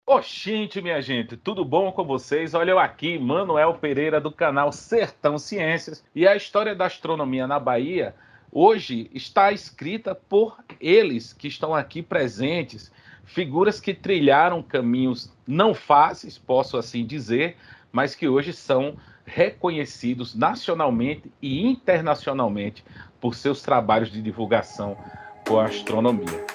Oxente, minha gente, tudo bom com vocês? Olha eu aqui, Manuel Pereira, do canal Sertão Ciências. E a história da astronomia na Bahia, hoje, está escrita por eles que estão aqui presentes, figuras que trilharam caminhos não fáceis, posso assim dizer, mas que hoje são reconhecidos nacionalmente e internacionalmente por seus trabalhos de divulgação com a astronomia.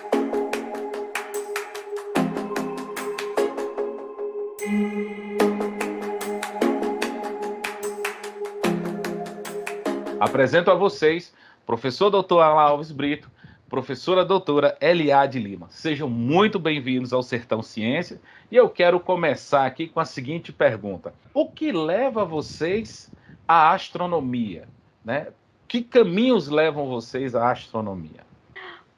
Apresento a vocês professor Dr. Alan Alves Brito, professora doutora Eliade Lima. Sejam muito bem-vindos ao Sertão Ciência e eu quero começar aqui com a seguinte pergunta: o que leva vocês à astronomia, né? Que caminhos levam vocês à astronomia?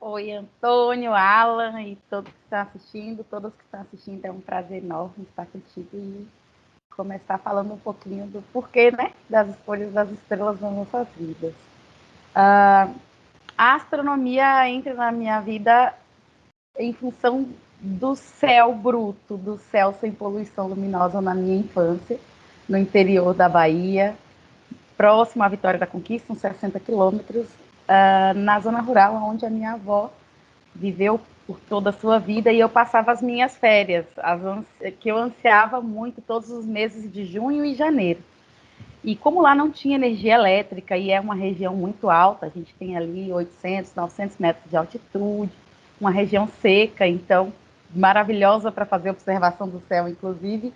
Oi, Antônio, Alan e todos que estão assistindo, é um prazer enorme estar contigo e começar falando um pouquinho do porquê, né, das escolhas das estrelas nas nossas vidas. A astronomia entra na minha vida em função do céu bruto, do céu sem poluição luminosa na minha infância, no interior da Bahia, próximo à Vitória da Conquista, uns 60 quilômetros, na zona rural, onde a minha avó viveu por toda a sua vida, e eu passava as minhas férias, que eu ansiava muito todos os meses de junho e janeiro. E como lá não tinha energia elétrica, e é uma região muito alta, a gente tem ali 800, 900 metros de altitude, uma região seca, então maravilhosa para fazer observação do céu, inclusive,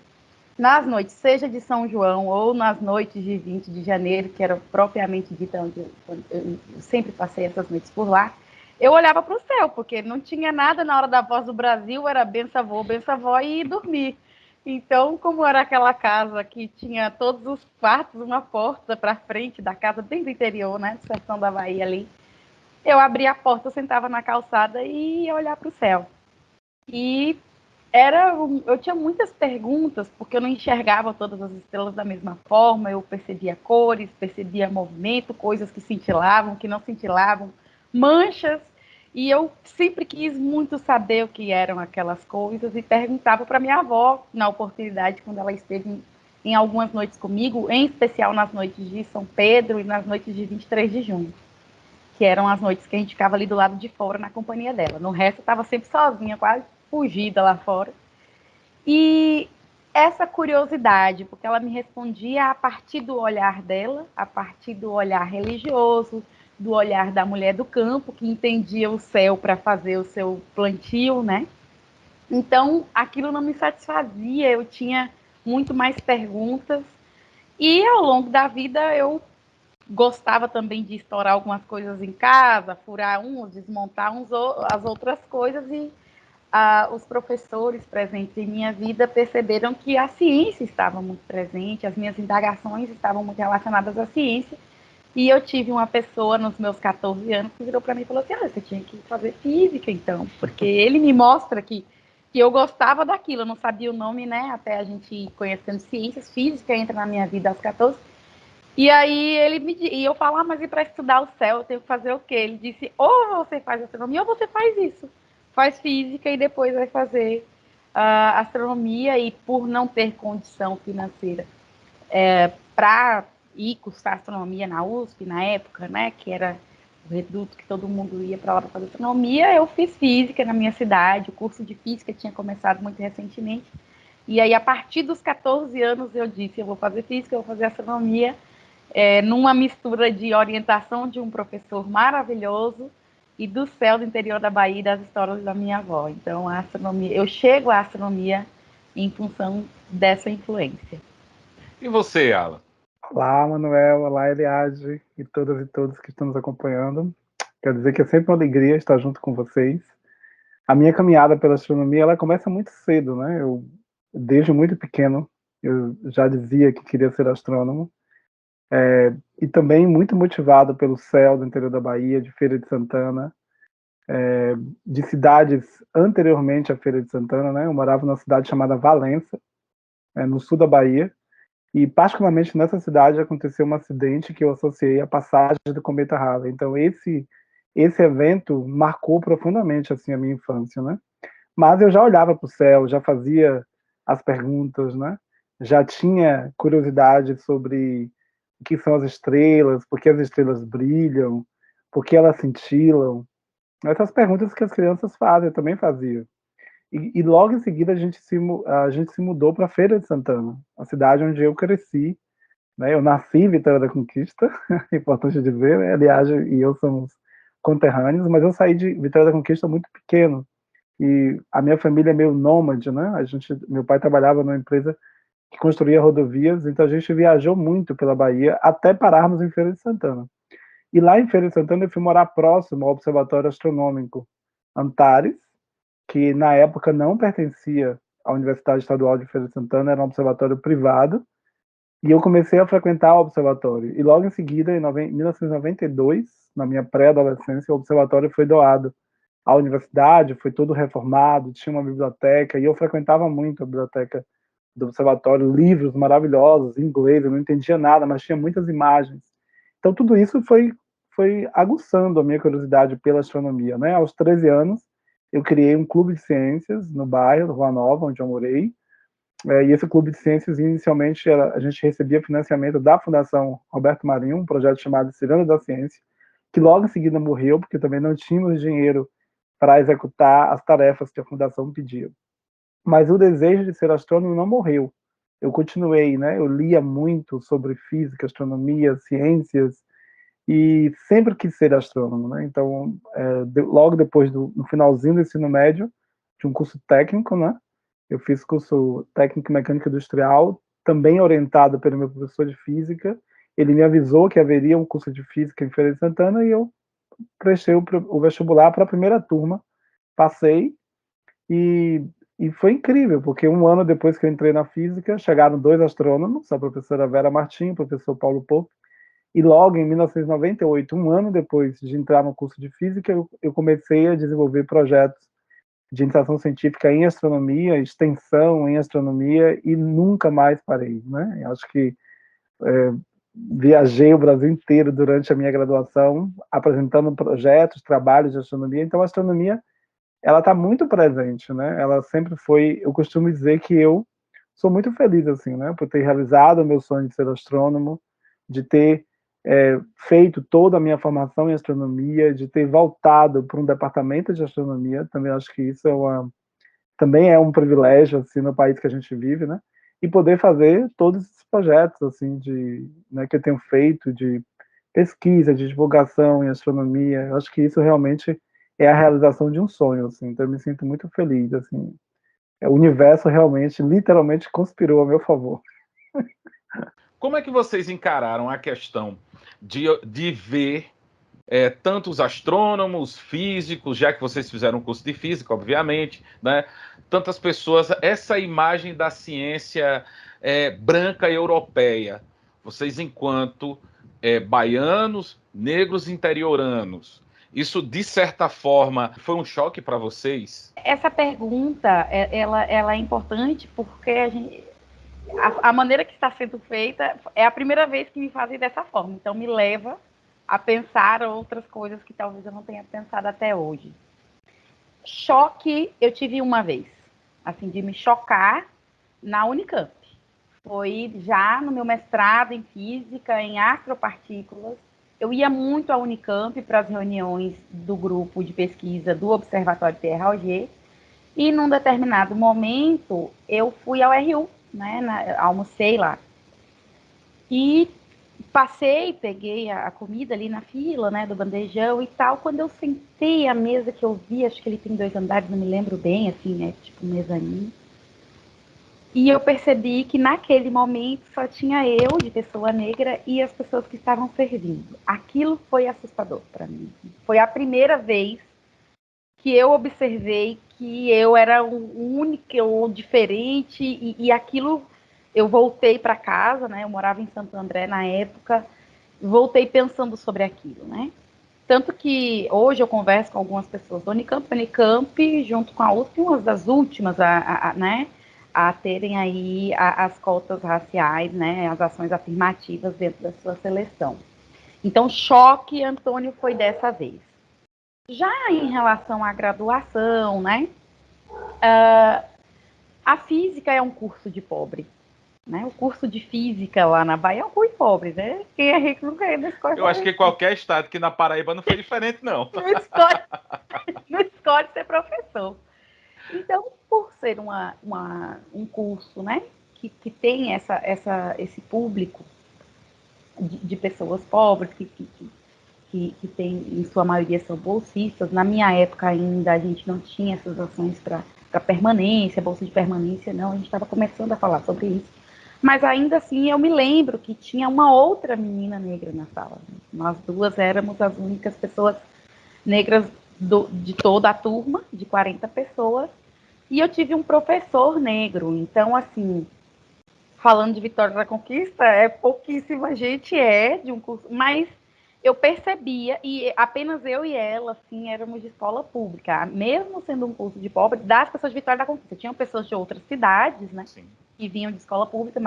nas noites, seja de São João ou nas noites de 20 de janeiro, que era propriamente dita onde eu sempre passei essas noites por lá, eu olhava para o céu, porque não tinha nada na hora da Voz do Brasil, era benção avó e dormir. Então, como era aquela casa que tinha todos os quartos, uma porta para frente da casa, bem do interior, né, de Sertão da Bahia ali, eu abria a porta, eu sentava na calçada e ia olhar para o céu. E eu tinha muitas perguntas, porque eu não enxergava todas as estrelas da mesma forma, eu percebia cores, percebia movimento, coisas que cintilavam, que não cintilavam, manchas, e eu sempre quis muito saber o que eram aquelas coisas e perguntava para minha avó, na oportunidade, quando ela esteve em algumas noites comigo, em especial nas noites de São Pedro e nas noites de 23 de junho, que eram as noites que a gente ficava ali do lado de fora na companhia dela. No resto, eu estava sempre sozinha, quase fugida lá fora. E essa curiosidade, porque ela me respondia a partir do olhar dela, a partir do olhar religioso, do olhar da mulher do campo, que entendia o céu para fazer o seu plantio, né? Então, aquilo não me satisfazia, eu tinha muito mais perguntas. E ao longo da vida, eu gostava também de estourar algumas coisas em casa, furar uns, desmontar as outras coisas, e os professores presentes em minha vida perceberam que a ciência estava muito presente, as minhas indagações estavam muito relacionadas à ciência, e eu tive uma pessoa nos meus 14 anos que virou para mim e falou assim: você tinha que fazer física então, porque ele me mostra que eu gostava daquilo, eu não sabia o nome, né, até a gente ir conhecendo ciências, física entra na minha vida aos 14. E aí e eu falo, mas e para estudar o céu, eu tenho que fazer o quê? Ele disse, ou você faz astronomia ou você faz isso. Faz física e depois vai fazer astronomia, e por não ter condição financeira para ir cursar astronomia na USP na época, né, que era o reduto que todo mundo ia para lá para fazer astronomia, eu fiz física na minha cidade, o curso de física tinha começado muito recentemente, e aí a partir dos 14 anos eu disse, eu vou fazer física, eu vou fazer astronomia, numa mistura de orientação de um professor maravilhoso e do céu do interior da Bahia e das histórias da minha avó. Então, a astronomia, eu chego à astronomia em função dessa influência. E você, Alan? Olá, Manuel, olá, Eliade e todas e todos que estão nos acompanhando. Quero dizer que é sempre uma alegria estar junto com vocês. A minha caminhada pela astronomia, ela começa muito cedo, né? Desde muito pequeno, eu já dizia que queria ser astrônomo. E também muito motivado pelo céu do interior da Bahia, de Feira de Santana, de cidades anteriormente à Feira de Santana, né? Eu morava numa cidade chamada Valença, no sul da Bahia. E, particularmente, nessa cidade aconteceu um acidente que eu associei à passagem do cometa Halley. Então, esse evento marcou profundamente assim, a minha infância, né? Mas eu já olhava para o céu, já fazia as perguntas, né? Já tinha curiosidade sobre o que são as estrelas, por que as estrelas brilham, por que elas cintilam. Essas perguntas que as crianças fazem, eu também fazia. E logo em seguida a gente se mudou para Feira de Santana, a cidade onde eu cresci, né? Eu nasci em Vitória da Conquista, é importante dizer, né? Aliás, e eu somos conterrâneos, mas eu saí de Vitória da Conquista muito pequeno. E a minha família é meio nômade, né? Meu pai trabalhava numa empresa que construía rodovias, então a gente viajou muito pela Bahia até pararmos em Feira de Santana. E lá em Feira de Santana eu fui morar próximo ao Observatório Astronômico Antares, que na época não pertencia à Universidade Estadual de Feira de Santana, era um observatório privado, e eu comecei a frequentar o observatório. E logo em seguida, em 1992, na minha pré-adolescência, o observatório foi doado à universidade, foi todo reformado, tinha uma biblioteca, e eu frequentava muito a biblioteca do observatório, livros maravilhosos, em inglês, eu não entendia nada, mas tinha muitas imagens. Então tudo isso foi aguçando a minha curiosidade pela astronomia, né? Aos 13 anos, eu criei um clube de ciências no bairro, Rua Nova, onde eu morei, e esse clube de ciências, inicialmente, a gente recebia financiamento da Fundação Roberto Marinho, um projeto chamado Ciranda da Ciência, que logo em seguida morreu, porque também não tínhamos dinheiro para executar as tarefas que a Fundação pedia. Mas o desejo de ser astrônomo não morreu. Eu continuei, né? Eu lia muito sobre física, astronomia, ciências, e sempre quis ser astrônomo, né? Então, logo depois no finalzinho do ensino médio, de um curso técnico, né? Eu fiz curso técnico em mecânica industrial, também orientado pelo meu professor de física. Ele me avisou que haveria um curso de física em Feira de Santana e eu prestei o vestibular para a primeira turma, passei e, e foi incrível, porque um ano depois que eu entrei na física, chegaram dois astrônomos, a professora Vera Martins, o professor Paulo Pope, e logo em 1998, um ano depois de entrar no curso de física, eu comecei a desenvolver projetos de iniciação científica em astronomia, extensão em astronomia, e nunca mais parei, né? Eu acho que viajei o Brasil inteiro durante a minha graduação, apresentando projetos, trabalhos de astronomia. Então, a astronomia, ela está muito presente, né? Ela sempre foi. Eu costumo dizer que eu sou muito feliz, assim, né? Por ter realizado o meu sonho de ser astrônomo, de ter feito toda a minha formação em astronomia, de ter voltado para um departamento de astronomia. Também acho que isso também é um privilégio, assim, no país que a gente vive, né? E poder fazer todos esses projetos, assim, né, que eu tenho feito de pesquisa, de divulgação em astronomia. Eu acho que isso realmente é a realização de um sonho, assim. Então eu me sinto muito feliz, assim. O universo realmente, literalmente, conspirou a meu favor. Como é que vocês encararam a questão de ver tantos astrônomos, físicos, já que vocês fizeram um curso de física, obviamente, né? Tantas pessoas, essa imagem da ciência branca europeia, vocês enquanto baianos, negros interioranos, isso de certa forma foi um choque para vocês? Essa pergunta, ela é importante porque a maneira que está sendo feita é a primeira vez que me fazem dessa forma, então me leva a pensar outras coisas que talvez eu não tenha pensado até hoje. Choque eu tive uma vez, assim, de me chocar na Unicamp. Foi já no meu mestrado em física, em astropartículas. Eu ia muito à Unicamp para as reuniões do grupo de pesquisa do Observatório TRLG, e num determinado momento eu fui ao RU, né, almocei lá. E passei, peguei a comida ali na fila, né, do bandejão e tal. Quando eu sentei à mesa, que eu vi, acho que ele tem 2 andares, não me lembro bem, assim, né, tipo mezanino. E eu percebi que naquele momento só tinha eu, de pessoa negra, e as pessoas que estavam servindo. Aquilo foi assustador para mim. Foi a primeira vez que eu observei que eu era única ou diferente, e aquilo, eu voltei para casa, né? Eu morava em Santo André na época, voltei pensando sobre aquilo, né? Tanto que hoje eu converso com algumas pessoas do Unicamp, junto com a USP, umas das últimas né, a terem aí as cotas raciais, né, as ações afirmativas dentro da sua seleção. Então, choque, Antônio, foi dessa vez. Já em relação à graduação, né, a física é um curso de pobre. Né? O curso de física lá na Bahia é um curso de pobre, né? Quem é rico não quer na escola. Eu acho que qualquer estado que na Paraíba não foi diferente, não. Não escolhe ser professor. Então, por ser um curso, né, que tem esse público de pessoas pobres, que tem, em sua maioria, são bolsistas. Na minha época ainda, a gente não tinha essas ações para permanência, bolsa de permanência, não. A gente estava começando a falar sobre isso. Mas ainda assim, eu me lembro que tinha uma outra menina negra na sala. Nós duas éramos as únicas pessoas negras de toda a turma, de 40 pessoas, e eu tive um professor negro. Então, assim, falando de Vitória da Conquista, pouquíssima gente de um curso, mas eu percebia, e apenas eu e ela, assim, éramos de escola pública, mesmo sendo um curso de pobre, das pessoas de Vitória da Conquista. Tinham pessoas de outras cidades, né, Sim. que vinham de escola pública,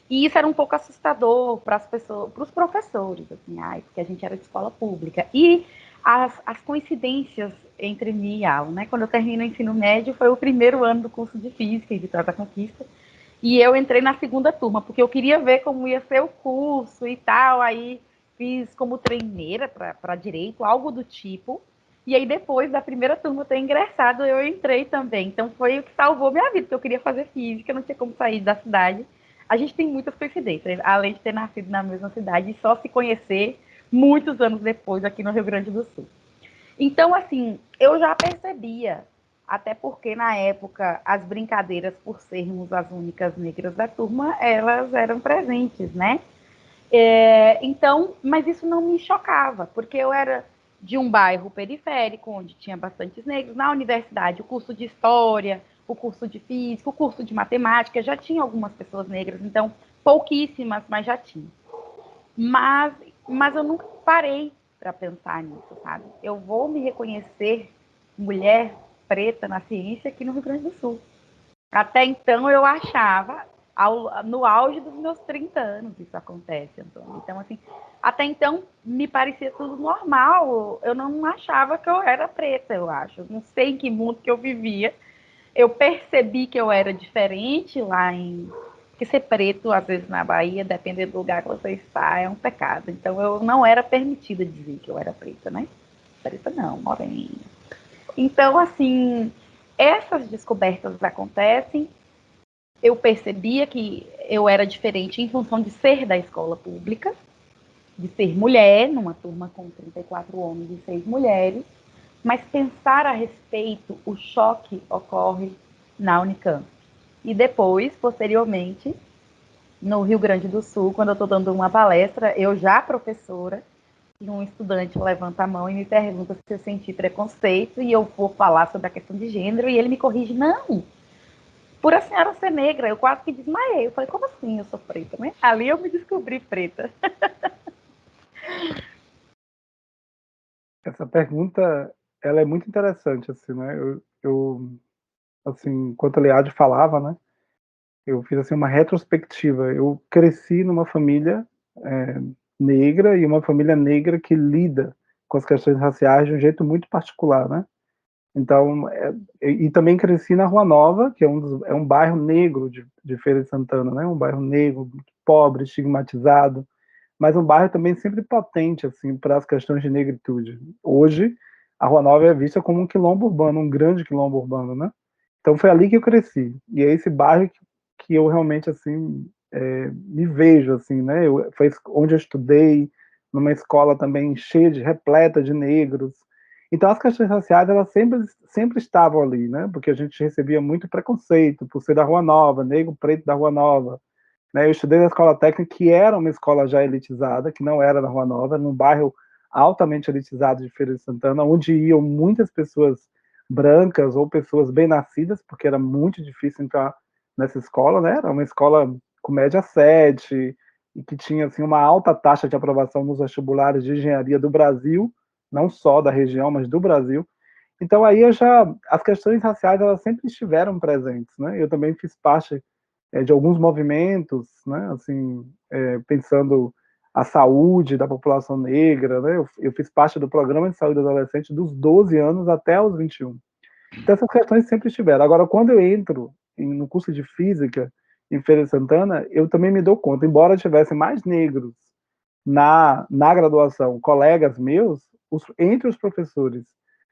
e isso era um pouco assustador para as pessoas, para os professores, assim, porque a gente era de escola pública. E as coincidências entre mim e ela, né? Quando eu termino o ensino médio, foi o primeiro ano do curso de Física em Vitória da Conquista, e eu entrei na segunda turma, porque eu queria ver como ia ser o curso e tal, aí fiz como treineira para direito, algo do tipo, e aí depois da primeira turma ter ingressado, eu entrei também. Então foi o que salvou minha vida, porque eu queria fazer física, não tinha como sair da cidade. A gente tem muitas coincidências, além de ter nascido na mesma cidade e só se conhecer muitos anos depois aqui no Rio Grande do Sul. Então, assim, eu já percebia, até porque na época as brincadeiras, por sermos as únicas negras da turma, elas eram presentes, né? Então, mas isso não me chocava, porque eu era de um bairro periférico, onde tinha bastantes negros. Na universidade, o curso de História, o curso de Física, o curso de Matemática, já tinha algumas pessoas negras, então pouquíssimas, mas já tinha. Mas eu nunca parei para pensar nisso, sabe? Eu vou me reconhecer mulher preta na ciência aqui no Rio Grande do Sul. Até então eu achava, no auge dos meus 30 anos isso acontece, Antônio. Então, assim, até então me parecia tudo normal. Eu não achava que eu era preta, eu acho. Não sei em que mundo que eu vivia. Eu percebi que eu era diferente lá em... Porque ser preto, às vezes, na Bahia, dependendo do lugar que você está, é um pecado. Então, eu não era permitida dizer que eu era preta, né? Preta não, morena. Então, assim, essas descobertas acontecem. Eu percebia que eu era diferente em função de ser da escola pública, de ser mulher, numa turma com 34 homens e 6 mulheres, mas pensar a respeito, o choque ocorre na Unicamp. E depois, posteriormente, no Rio Grande do Sul, quando eu estou dando uma palestra, eu já professora, e um estudante levanta a mão e me pergunta se eu senti preconceito, e eu vou falar sobre a questão de gênero, e ele me corrige, não, por a senhora ser negra, eu quase que desmaiei. Eu falei, como assim eu sou preta? Né? Ali eu me descobri preta. Essa pergunta, ela é muito interessante, assim, né? Assim, enquanto a Leade falava, né? Eu fiz assim uma retrospectiva. Eu cresci numa família negra e uma família negra que lida com as questões raciais de um jeito muito particular, né? Então, e também cresci na Rua Nova, que é um bairro negro de Feira de Santana, né? Um bairro negro, pobre, estigmatizado, mas um bairro também sempre potente assim para as questões de negritude. Hoje, a Rua Nova é vista como um quilombo urbano, um grande quilombo urbano, né? Então foi ali que eu cresci. E é esse bairro que eu realmente assim me vejo assim, né? Foi onde eu estudei, numa escola também cheia repleta de negros. Então as questões raciais elas sempre estavam ali, né? Porque a gente recebia muito preconceito por ser da Rua Nova, negro preto da Rua Nova, né? Eu estudei na escola técnica, que era uma escola já elitizada, que não era na Rua Nova, era num bairro altamente elitizado de Feira de Santana, onde iam muitas pessoas brancas ou pessoas bem nascidas, porque era muito difícil entrar nessa escola, né? Era uma escola com média 7 e que tinha assim uma alta taxa de aprovação nos vestibulares de engenharia do Brasil, não só da região, mas do Brasil. Então aí as questões raciais elas sempre estiveram presentes, né? Eu também fiz parte de alguns movimentos, né? Assim, pensando a saúde da população negra, né? Eu fiz parte do programa de saúde adolescente dos 12 anos até os 21. Então, essas questões sempre estiveram. Agora, quando eu entro no curso de Física em Feira de Santana, eu também me dou conta, embora tivesse mais negros na graduação, colegas meus, entre os professores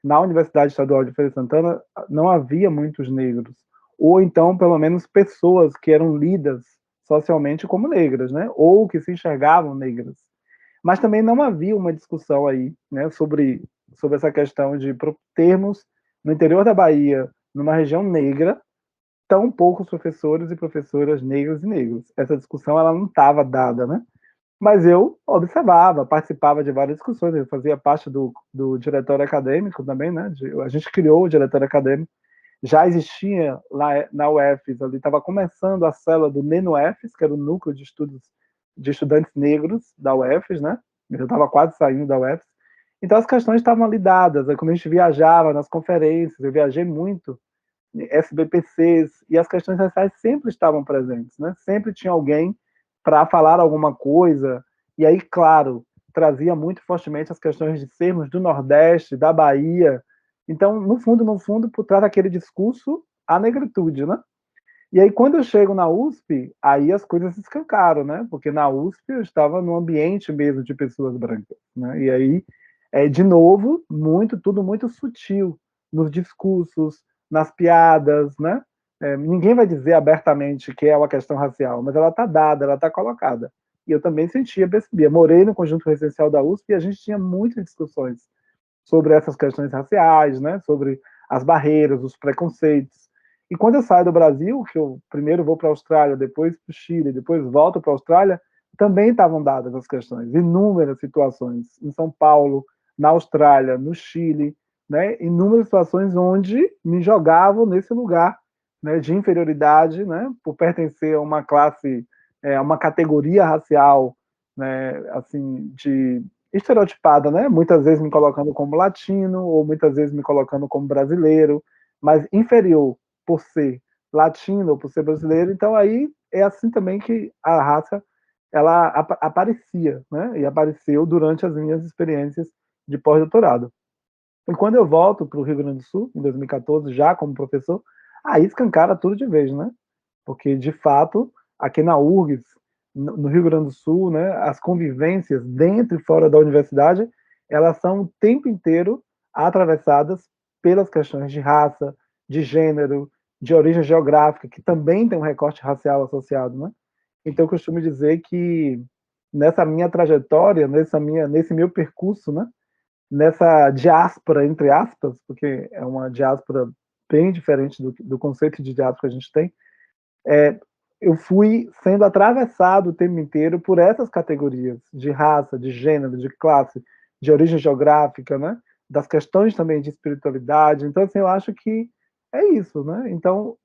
na Universidade Estadual de Feira de Santana, não havia muitos negros. Ou então, pelo menos, pessoas que eram lidas socialmente como negras, né? Ou que se enxergavam negras. Mas também não havia uma discussão aí, né, sobre essa questão de termos no interior da Bahia, numa região negra, tão poucos professores e professoras negras e negros. Essa discussão ela não estava dada, né? Mas eu observava, participava de várias discussões, eu fazia parte do diretório acadêmico também, né? A gente criou o diretório acadêmico, já existia lá na UFES, ali estava começando a célula do NENUFES, que era o núcleo de estudos de estudantes negros da UFES, né? Eu estava quase saindo da UFES. Então as questões estavam ali dadas, quando a gente viajava nas conferências, eu viajei muito, SBPCs, e as questões raciais sempre estavam presentes, né? Sempre tinha alguém para falar alguma coisa, e aí, claro, trazia muito fortemente as questões de sermos do Nordeste, da Bahia. Então, no fundo, por trás daquele discurso, a negritude, né? E aí, quando eu chego na USP, aí as coisas se escancaram, né? Porque na USP eu estava num ambiente mesmo de pessoas brancas, né? E aí, de novo, tudo muito sutil nos discursos, nas piadas, né? Ninguém vai dizer abertamente que é uma questão racial, mas ela está dada, ela está colocada. E eu também sentia, percebia. Morei no conjunto residencial da USP e a gente tinha muitas discussões sobre essas questões raciais, né? Sobre as barreiras, os preconceitos. E quando eu saio do Brasil, que eu primeiro vou para a Austrália, depois para o Chile, depois volto para a Austrália, também estavam dadas as questões, inúmeras situações, em São Paulo, na Austrália, no Chile, né, inúmeras situações onde me jogavam nesse lugar, né, de inferioridade, né, por pertencer a uma classe, a uma categoria racial, né, assim, de estereotipada, né, muitas vezes me colocando como latino, ou muitas vezes me colocando como brasileiro, mas inferior por ser latino ou por ser brasileiro. Então aí é assim também que a raça ela aparecia, né? E apareceu durante as minhas experiências de pós-doutorado. E quando eu volto para o Rio Grande do Sul, em 2014, já como professor, aí escancara tudo de vez, né? Porque, de fato, aqui na URGS, no Rio Grande do Sul, né, as convivências dentro e fora da universidade, elas são o tempo inteiro atravessadas pelas questões de raça, de gênero, de origem geográfica, que também tem um recorte racial associado, né? Então, eu costumo dizer que nessa minha trajetória, nesse meu percurso, né, nessa diáspora, entre aspas, porque é uma diáspora bem diferente do conceito de diáspora que a gente tem, eu fui sendo atravessado o tempo inteiro por essas categorias de raça, de gênero, de classe, de origem geográfica, né? Das questões também de espiritualidade. Então, assim, eu acho que é isso, né? Então,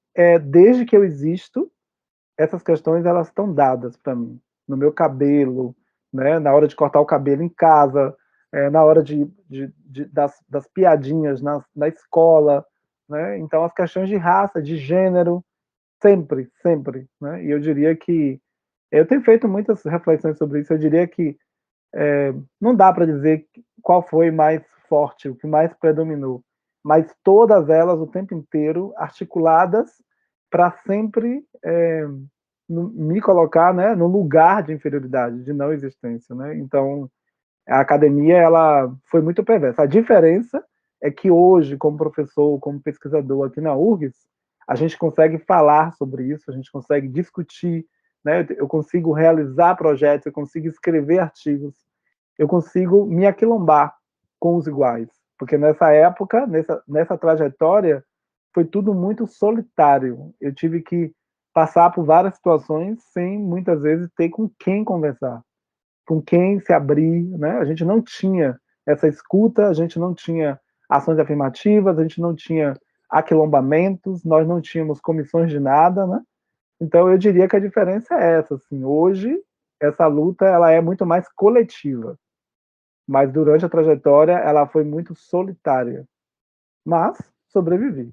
desde que eu existo, essas questões elas estão dadas para mim, no meu cabelo, né? Na hora de cortar o cabelo em casa, na hora das piadinhas na escola, né? Então, as questões de raça, de gênero, sempre, sempre, né? E eu diria que eu tenho feito muitas reflexões sobre isso. Eu diria que não dá para dizer qual foi mais forte, o que mais predominou, mas todas elas o tempo inteiro articuladas para sempre me colocar, né, no lugar de inferioridade, de não existência, né? Então a academia ela foi muito perversa. A diferença é que hoje, como professor, como pesquisador aqui na URGS, a gente consegue falar sobre isso, a gente consegue discutir, né? Eu consigo realizar projetos, eu consigo escrever artigos, eu consigo me aquilombar com os iguais, porque nessa época, nessa trajetória, foi tudo muito solitário. Eu tive que passar por várias situações sem muitas vezes ter com quem conversar, com quem se abrir, né? A gente não tinha essa escuta, a gente não tinha ações afirmativas, a gente não tinha aquilombamentos, nós não tínhamos comissões de nada, né? Então eu diria que a diferença é essa, assim, hoje essa luta ela é muito mais coletiva, mas durante a trajetória ela foi muito solitária, mas sobrevivi.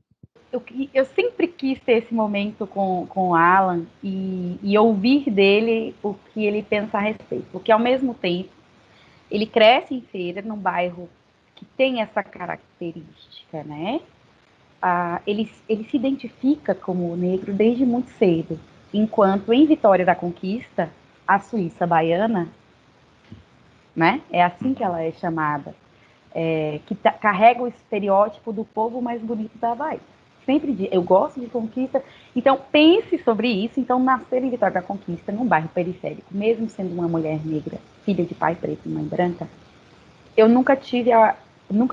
Eu sempre quis ter esse momento com o Alan e ouvir dele o que ele pensa a respeito, porque ao mesmo tempo ele cresce em Feira, num bairro que tem essa característica, né? ele se identifica como negro desde muito cedo, enquanto em Vitória da Conquista, a Suíça baiana, né, é assim que ela é chamada, que carrega o estereótipo do povo mais bonito da Bahia. Sempre digo, eu gosto de Conquista, então pense sobre isso. Então, nascer em Vitória da Conquista, num bairro periférico, mesmo sendo uma mulher negra, filha de pai preto e mãe branca, eu nunca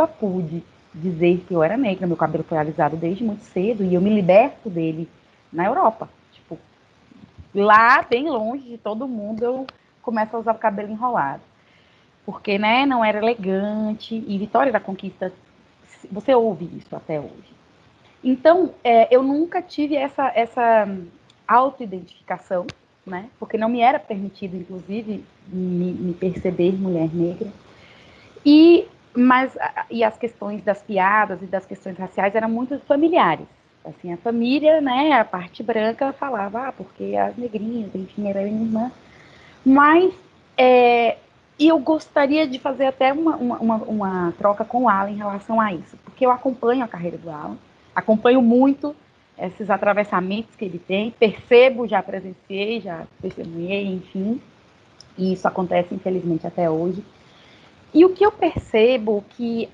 pude dizer que eu era negra. Meu cabelo foi alisado desde muito cedo e eu me liberto dele na Europa. Tipo, lá, bem longe de todo mundo, eu começo a usar o cabelo enrolado. Porque, né, não era elegante. E Vitória da Conquista, você ouve isso até hoje. Então, eu nunca tive essa autoidentificação, né? Porque não me era permitido, inclusive, me perceber mulher negra. E as questões das piadas e das questões raciais eram muito familiares. Assim, a família, né, a parte branca falava, porque as negrinhas, enfim, era minha irmã. Mas e eu gostaria de fazer até uma troca com o Alan em relação a isso, porque eu acompanho a carreira do Alan, acompanho muito esses atravessamentos que ele tem, percebo, já presenciei, já testemunhei, enfim, e isso acontece, infelizmente, até hoje. E o que eu percebo que,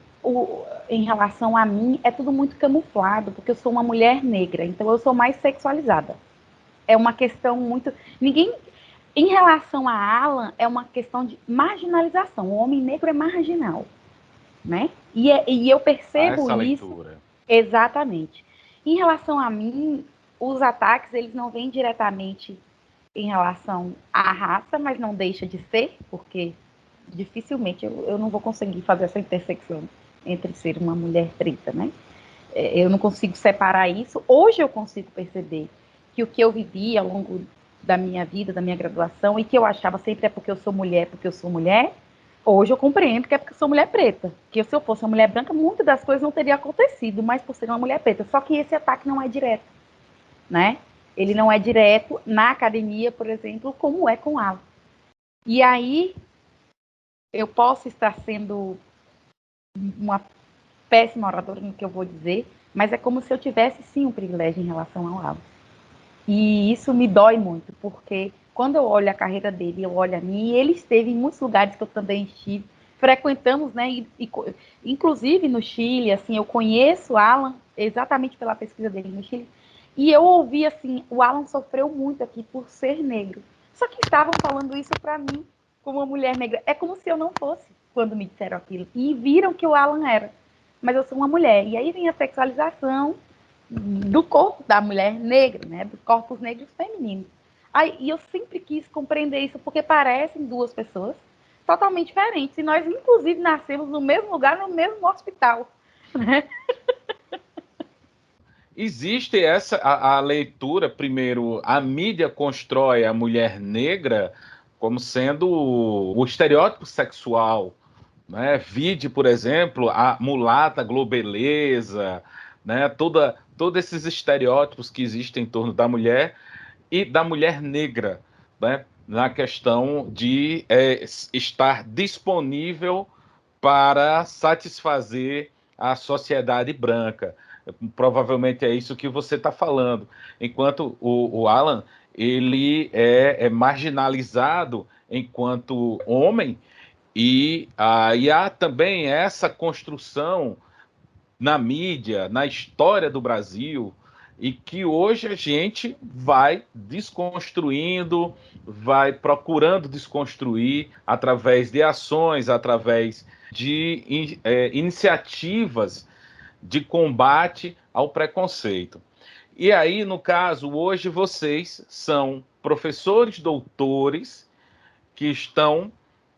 em relação a mim, é tudo muito camuflado, porque eu sou uma mulher negra, então eu sou mais sexualizada. É uma questão muito... Em relação a Alan, é uma questão de marginalização. O homem negro é marginal, né? E eu percebo Essa isso leitura. exatamente. Em relação a mim, os ataques, eles não vêm diretamente em relação à raça, mas não deixa de ser, porque dificilmente eu não vou conseguir fazer essa intersecção entre ser uma mulher preta, né? Eu não consigo separar isso. Hoje eu consigo perceber que o que eu vivi ao longo da minha vida, da minha graduação, e que eu achava sempre é porque eu sou mulher, hoje eu compreendo que é porque eu sou mulher preta. Que se eu fosse uma mulher branca, muitas das coisas não teriam acontecido, mas por ser uma mulher preta. Só que esse ataque não é direto, né? Ele não é direto na academia, por exemplo, como é com Alan. E aí, eu posso estar sendo uma péssima oradora no que eu vou dizer, mas é como se eu tivesse sim um privilégio em relação ao Alan. E isso me dói muito, porque quando eu olho a carreira dele, eu olho a mim, e ele esteve em muitos lugares que eu também estive, frequentamos, né, inclusive no Chile, assim, eu conheço o Alan exatamente pela pesquisa dele no Chile, e eu ouvi, assim, o Alan sofreu muito aqui por ser negro. Só que estavam falando isso para mim, como uma mulher negra. É como se eu não fosse, quando me disseram aquilo. E viram que o Alan era. Mas eu sou uma mulher. E aí vem a sexualização do corpo da mulher negra, né? Dos corpos negros femininos. E eu sempre quis compreender isso, porque parecem duas pessoas totalmente diferentes. E nós, inclusive, nascemos no mesmo lugar, no mesmo hospital. Né? Existe a leitura, primeiro, a mídia constrói a mulher negra como sendo o estereótipo sexual, né? Vide, por exemplo, a mulata globeleza, né? Todos esses estereótipos que existem em torno da mulher e da mulher negra, né? Na questão de estar disponível para satisfazer a sociedade branca. Provavelmente é isso que você está falando. Enquanto o Alan, ele é marginalizado enquanto homem, e aí há também essa construção na mídia, na história do Brasil, e que hoje a gente vai desconstruindo, vai procurando desconstruir através de ações, através de iniciativas de combate ao preconceito. E aí, no caso, hoje vocês são professores doutores que estão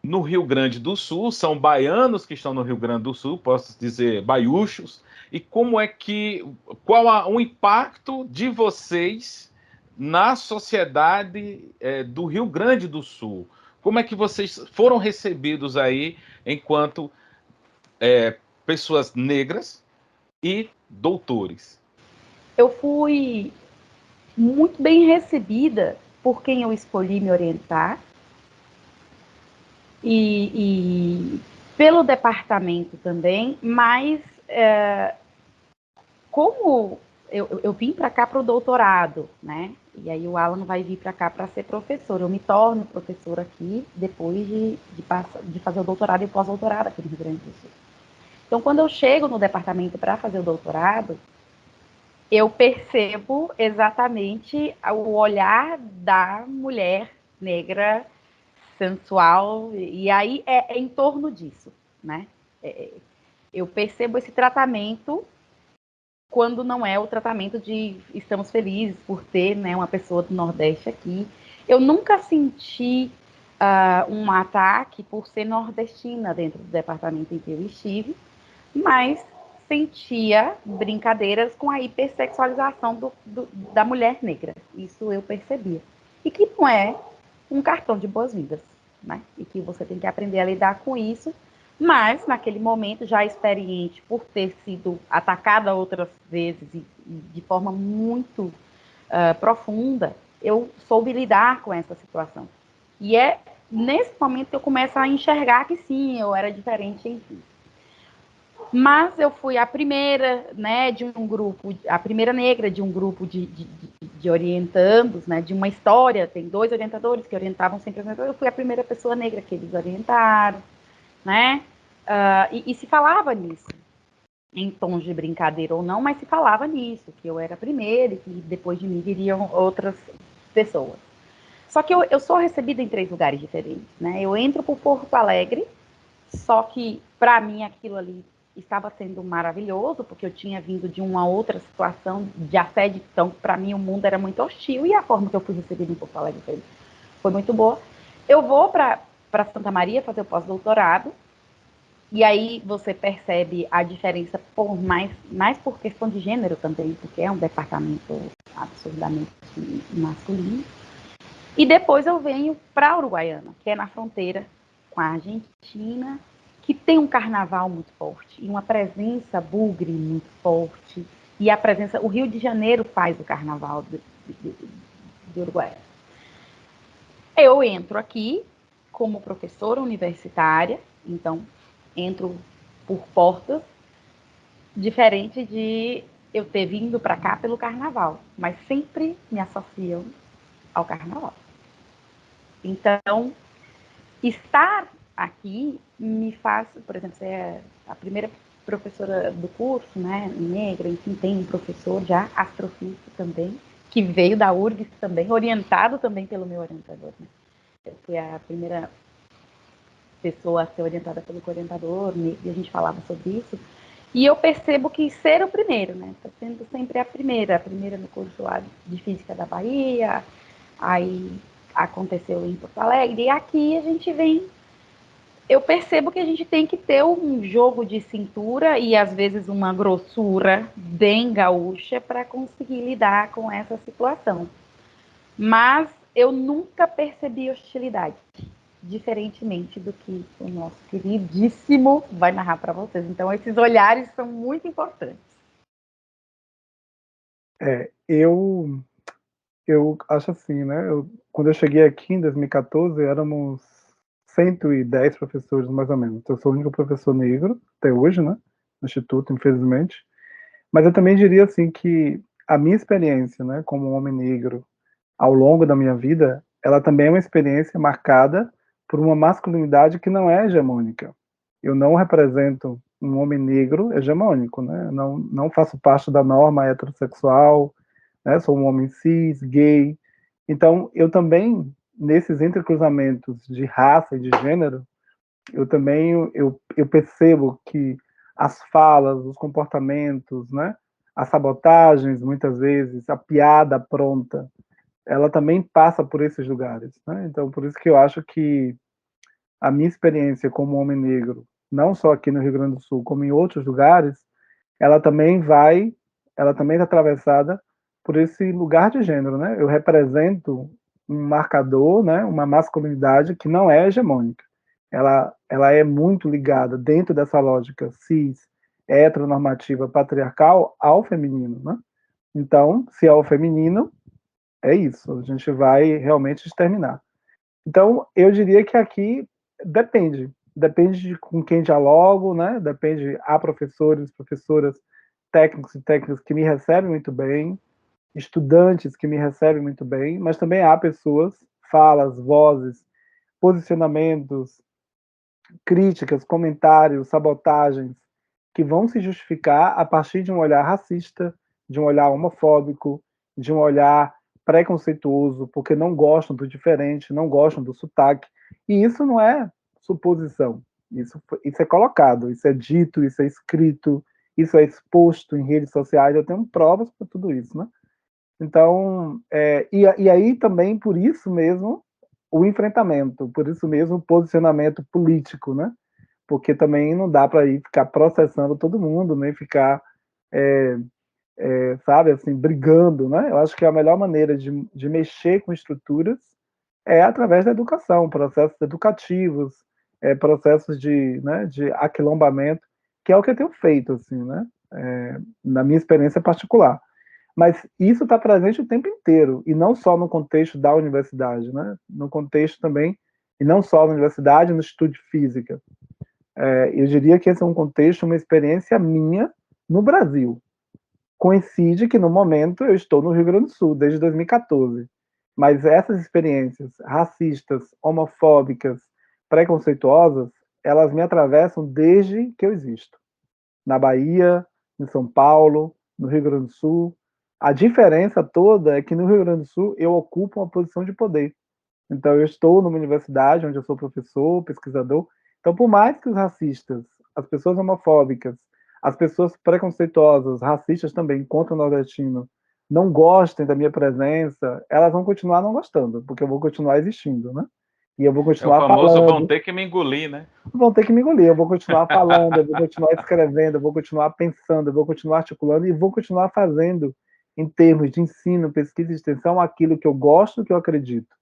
no Rio Grande do Sul, são baianos que estão no Rio Grande do Sul, posso dizer baiúchos, e qual o impacto de vocês na sociedade do Rio Grande do Sul? Como é que vocês foram recebidos aí enquanto pessoas negras e doutores? Eu fui muito bem recebida por quem eu escolhi me orientar e pelo departamento também, mas como eu vim para cá para o doutorado, né? E aí o Alan vai vir para cá para ser professor. Eu me torno professor aqui depois de fazer o doutorado e o pós-doutorado aqui no Rio Grande do Sul. Então, quando eu chego no departamento para fazer o doutorado, eu percebo exatamente o olhar da mulher negra, sensual, e aí é em torno disso, né? Eu percebo esse tratamento quando não é o tratamento de estamos felizes por ter, né, uma pessoa do Nordeste aqui. Eu nunca senti um ataque por ser nordestina dentro do departamento em que eu estive, mas sentia brincadeiras com a hipersexualização da mulher negra. Isso eu percebia. E que não é um cartão de boas-vindas, né? E que você tem que aprender a lidar com isso. Mas, naquele momento, já experiente por ter sido atacada outras vezes e de forma muito profunda, eu soube lidar com essa situação. E é nesse momento que eu começo a enxergar que sim, eu era diferente, enfim. Mas eu fui a primeira, né, de um grupo, a primeira negra de um grupo de orientandos, né, de uma história. Tem 2 orientadores que orientavam sempre. Eu fui a primeira pessoa negra que eles orientaram, né? E se falava nisso, em tons de brincadeira ou não, mas se falava nisso, que eu era a primeira e que depois de mim viriam outras pessoas. Só que eu sou recebida em 3 lugares diferentes, né? Eu entro por Porto Alegre, só que para mim aquilo ali estava sendo maravilhoso, porque eu tinha vindo de uma outra situação de assédio, então para mim o mundo era muito hostil e a forma que eu fui recebida em Porto Alegre foi muito boa. Eu vou para Santa Maria fazer o pós-doutorado, e aí você percebe a diferença mais por questão de gênero também, porque é um departamento absurdamente masculino. E depois eu venho para a Uruguaiana, que é na fronteira com a Argentina, que tem um carnaval muito forte, e uma presença bugre muito forte, e a presença... O Rio de Janeiro faz o carnaval do Uruguaiana. Eu entro aqui como professora universitária, então entro por portas, diferente de eu ter vindo para cá pelo carnaval, mas sempre me associam ao carnaval. Então, estar aqui me faz, por exemplo, você é a primeira professora do curso, né, negra, enfim, tem um professor já, astrofísico também, que veio da URGS também, orientado também pelo meu orientador, né? Eu fui a primeira pessoa a ser orientada pelo orientador, e a gente falava sobre isso. E eu percebo que ser o primeiro, né? Está sendo sempre a primeira no curso lá de Física da Bahia, aí aconteceu em Porto Alegre, e aqui a gente vem. Eu percebo que a gente tem que ter um jogo de cintura e às vezes uma grossura bem gaúcha para conseguir lidar com essa situação. Mas eu nunca percebi hostilidade, diferentemente do que o nosso queridíssimo vai narrar para vocês. Então, esses olhares são muito importantes. Eu acho assim, né? Quando eu cheguei aqui em 2014, éramos 110 professores, mais ou menos. Então, eu sou o único professor negro, até hoje, né? No Instituto, infelizmente. Mas eu também diria, assim, que a minha experiência, né, como um homem negro, ao longo da minha vida, ela também é uma experiência marcada por uma masculinidade que não é hegemônica. Eu não represento um homem negro hegemônico, né? Não faço parte da norma heterossexual, né? Sou um homem cis, gay. Então, eu também, nesses entrecruzamentos de raça e de gênero, eu também eu percebo que as falas, os comportamentos, né? As sabotagens, muitas vezes, a piada pronta, ela também passa por esses lugares, né? Então, por isso que eu acho que a minha experiência como homem negro, não só aqui no Rio Grande do Sul, como em outros lugares, ela também ela também está atravessada por esse lugar de gênero, né? Eu represento um marcador, né? Uma masculinidade que não é hegemônica. Ela é muito ligada dentro dessa lógica cis, heteronormativa, patriarcal ao feminino, né? Então, se é o feminino, é isso. A gente vai realmente exterminar. Então, eu diria que aqui depende de com quem dialogo, né? Depende, há professores, professoras técnicos e técnicas que me recebem muito bem, estudantes que me recebem muito bem, mas também há pessoas, falas, vozes, posicionamentos, críticas, comentários, sabotagens, que vão se justificar a partir de um olhar racista, de um olhar homofóbico, de um olhar preconceituoso, porque não gostam do diferente, não gostam do sotaque. E isso não é suposição. Isso é colocado, isso é dito, isso é escrito, isso é exposto em redes sociais. Eu tenho provas para tudo isso, né? Então, e aí também, por isso mesmo, o enfrentamento, por isso mesmo o posicionamento político, né? Porque também não dá para ir ficar processando todo mundo, nem ficar, sabe, assim, brigando, né? Eu acho que a melhor maneira de mexer com estruturas é através da educação, processos educativos, processos né, de aquilombamento, que é o que eu tenho feito, assim, né? Na minha experiência particular. Mas isso está presente o tempo inteiro, e não só no contexto da universidade, né? No contexto também, e não só na universidade, no estudo de física. Eu diria que esse é um contexto, uma experiência minha no Brasil. Coincide que, no momento, eu estou no Rio Grande do Sul, desde 2014. Mas essas experiências racistas, homofóbicas, preconceituosas, elas me atravessam desde que eu existo. Na Bahia, em São Paulo, no Rio Grande do Sul. A diferença toda é que no Rio Grande do Sul eu ocupo uma posição de poder. Então eu estou numa universidade onde eu sou professor, pesquisador. Então, por mais que os racistas, as pessoas homofóbicas, as pessoas preconceituosas, racistas também contra o nordestino, não gostem da minha presença, elas vão continuar não gostando, porque eu vou continuar existindo, né? E eu vou É o continuar famoso vão falando. ter que me engolir, né? Vão ter que me engolir. Eu vou continuar falando, eu vou continuar escrevendo, eu vou continuar pensando, eu vou continuar articulando e vou continuar fazendo, em termos de ensino, pesquisa e extensão, aquilo que eu gosto, que eu acredito.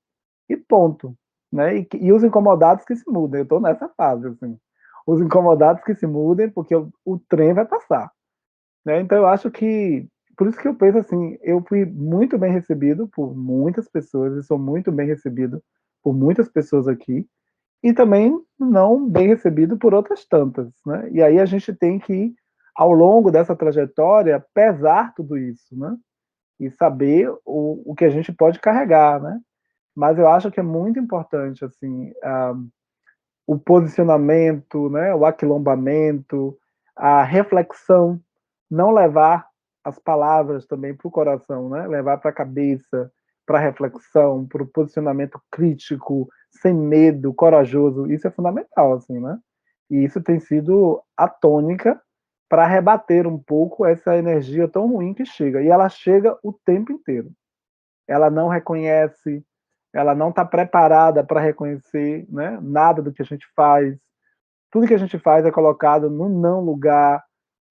E ponto. Né? E os incomodados que se mudem. Eu estou nessa fase. Assim. Os incomodados que se mudem, porque o trem vai passar. Né? Então, eu acho que. Por isso que eu penso assim: eu fui muito bem recebido por muitas pessoas, e sou muito bem recebido por muitas pessoas aqui e também não bem recebido por outras tantas, né? E aí a gente tem que, ao longo dessa trajetória, pesar tudo isso, né? E saber o que a gente pode carregar, né? Mas eu acho que é muito importante, assim, o posicionamento, né? O aquilombamento, a reflexão, não levar as palavras também para o coração, né? Levar para a cabeça, para a reflexão, para o posicionamento crítico, sem medo, corajoso. Isso é fundamental, assim, né? E isso tem sido a tônica para rebater um pouco essa energia tão ruim que chega. E ela chega o tempo inteiro. Ela não reconhece, ela não está preparada para reconhecer, né, nada do que a gente faz. Tudo que a gente faz é colocado no não lugar,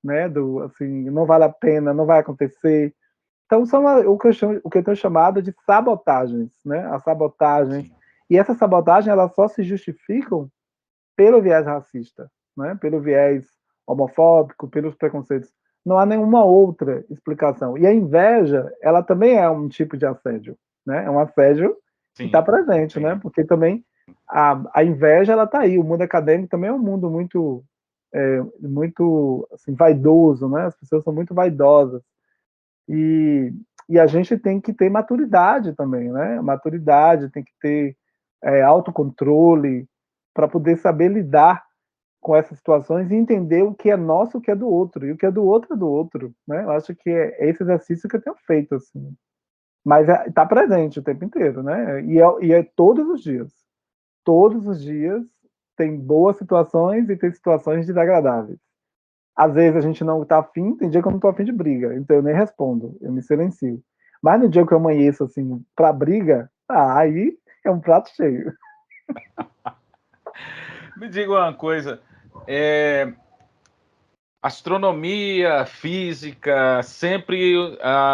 né, do assim, não vale a pena, não vai acontecer. Então são o que eu tenho chamado de sabotagens, né? As sabotagens. Sim. E essas sabotagens elas só se justificam pelo viés racista, né? Pelo viés homofóbico, pelos preconceitos. Não há nenhuma outra explicação. E a inveja, ela também é um tipo de assédio, né? É um assédio que está Sim, presente, né? sim. Porque também a inveja ela está aí. O mundo acadêmico também é um mundo muito assim, vaidoso, né? As pessoas são muito vaidosas e a gente tem que ter maturidade também, né? Maturidade, tem que ter autocontrole para poder saber lidar com essas situações e entender o que é nosso, o que é do outro, e o que é do outro é do outro, né? Eu acho que é esse exercício que eu tenho feito, assim. Mas está presente o tempo inteiro, né? E é todos os dias. Todos os dias tem boas situações e tem situações desagradáveis. Às vezes a gente não está afim, tem dia que eu não estou afim de briga, então eu nem respondo, eu me silencio. Mas no dia que eu amanheço assim, para briga, aí é um prato cheio. Me diga uma coisa, astronomia, física, sempre